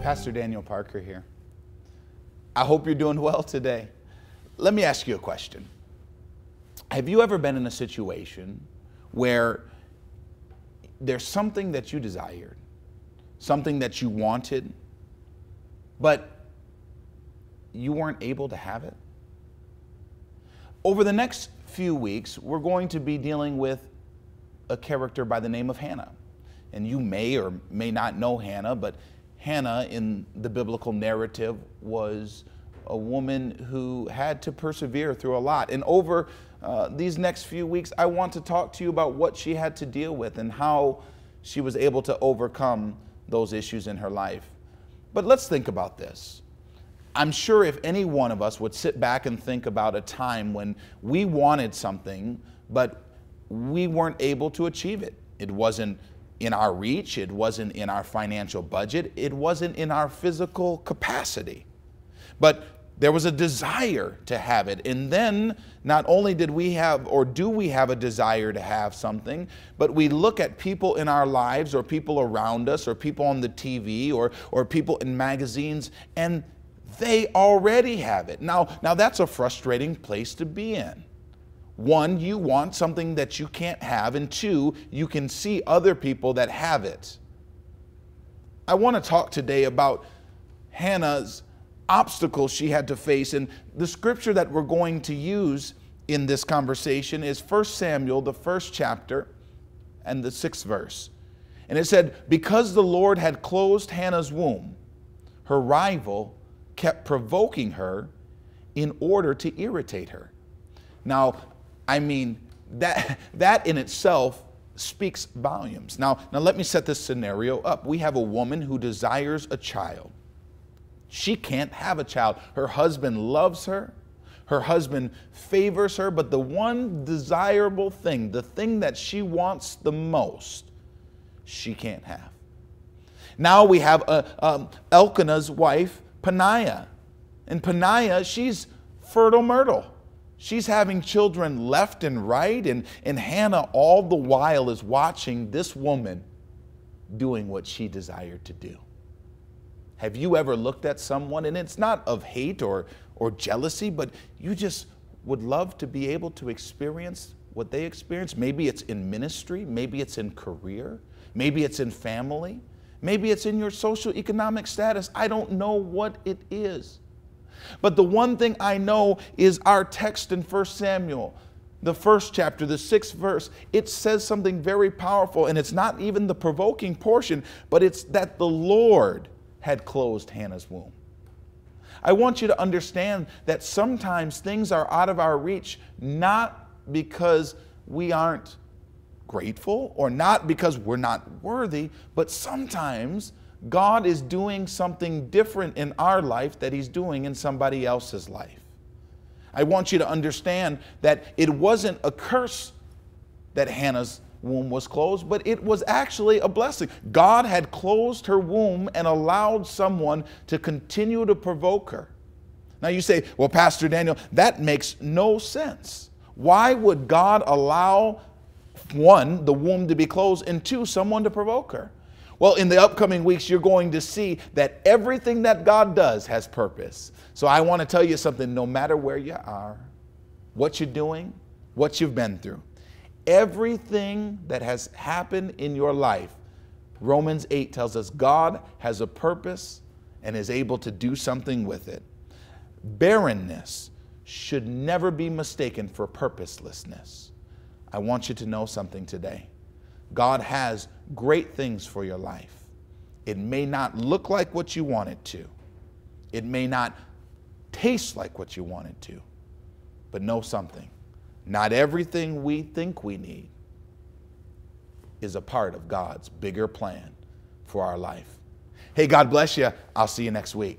Pastor Daniel Parker here. I hope you're doing well today. Let me ask you a question. Have you ever been in a situation where there's something that you desired, something that you wanted, but you weren't able to have it? Over the next few weeks, we're going to be dealing with a character by the name of Hannah. And you may or may not know Hannah, but Hannah in the biblical narrative was a woman who had to persevere through a lot. And over these next few weeks, I want to talk to you about what she had to deal with and how she was able to overcome those issues in her life. But let's think about this. I'm sure if any one of us would sit back and think about a time when we wanted something, but we weren't able to achieve it. It wasn't in our reach, it wasn't in our financial budget, it wasn't in our physical capacity. But there was a desire to have it. And then not only did we have, or do we have a desire to have something, but we look at people in our lives or people around us or people on the TV or people in magazines, and they already have it. Now that's a frustrating place to be in. One, you want something that you can't have, and two, you can see other people that have it. I want to talk today about Hannah's obstacles she had to face, and the scripture that we're going to use in this conversation is 1 Samuel, the 1st chapter, and the 6th verse. And it said, "Because the Lord had closed Hannah's womb, her rival kept provoking her in order to irritate her." Now, I mean, that in itself speaks volumes. Now let me set this scenario up. We have a woman who desires a child. She can't have a child. Her husband loves her. Her husband favors her, but the one desirable thing, the thing that she wants the most, she can't have. Now we have Elkanah's wife, Peninnah. And Peninnah, she's fertile myrtle. She's having children left and right, and Hannah all the while is watching this woman doing what she desired to do. Have you ever looked at someone, and it's not of hate or jealousy, but you just would love to be able to experience what they experience? Maybe it's in ministry, maybe it's in career, maybe it's in family, maybe it's in your social economic status. I don't know what it is. But the one thing I know is our text in 1 Samuel, the 1st chapter, the 6th verse, it says something very powerful, and it's not even the provoking portion, but it's that the Lord had closed Hannah's womb. I want you to understand that sometimes things are out of our reach, not because we aren't grateful or not because we're not worthy, but sometimes God is doing something different in our life that He's doing in somebody else's life. I want you to understand that it wasn't a curse that Hannah's womb was closed, but it was actually a blessing. God had closed her womb and allowed someone to continue to provoke her. Now you say, well, Pastor Daniel, that makes no sense. Why would God allow, one, the womb to be closed, and two, someone to provoke her? Well, in the upcoming weeks, you're going to see that everything that God does has purpose. So I want to tell you something, no matter where you are, what you're doing, what you've been through, everything that has happened in your life, Romans 8 tells us God has a purpose and is able to do something with it. Barrenness should never be mistaken for purposelessness. I want you to know something today. God has great things for your life. It may not look like what you want it to. It may not taste like what you want it to. But know something. Not everything we think we need is a part of God's bigger plan for our life. Hey, God bless you. I'll see you next week.